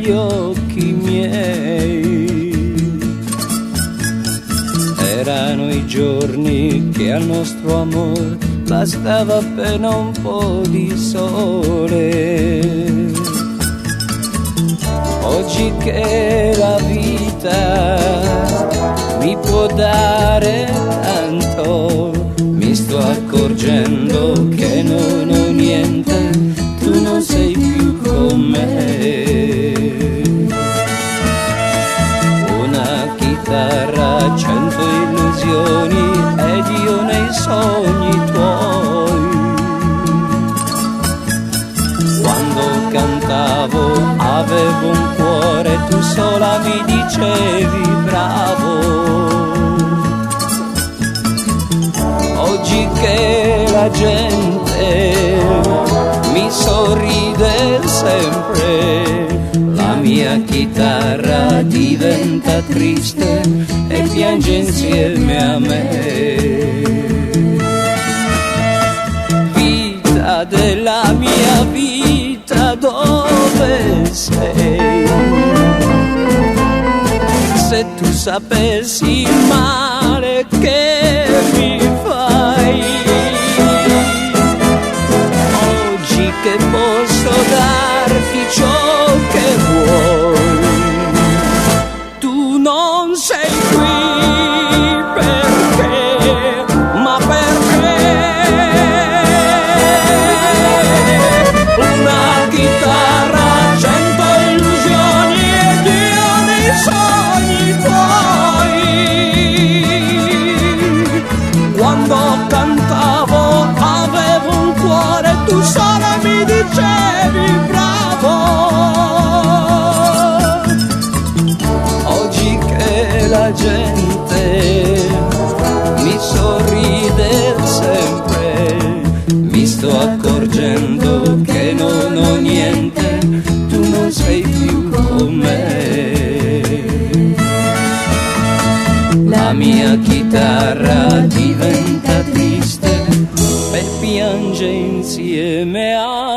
negli occhi miei. Erano i giorni che al nostro amore bastava appena un po' di sole. Oggi che la vita mi può dare tanto, mi sto accorgendo che non ho niente, tu non sei più con me. Una chitarra, 100 illusioni ed io nei sogni tuoi. Quando cantavo avevo un cuore, tu sola mi dicevi bravo. Oggi che la gente mi sorride sempre, la mia chitarra diventa triste e piange insieme a me. Vita della mia vita, dove sei? Se tu sapessi il male che mi fai, oggi che posso darti ciò che vuoi, tu non sei qui perché, ma perché una chitarra, 100 illusioni ed io nei sogni tuoi. Quando cantavo avevo un cuore, tu sola mi dicevi bravo. Oggi che la gente mi sorride sempre, mi sto accorgendo che non ho niente, tu non sei più con me. La mia chitarra diventa triste e piange insieme a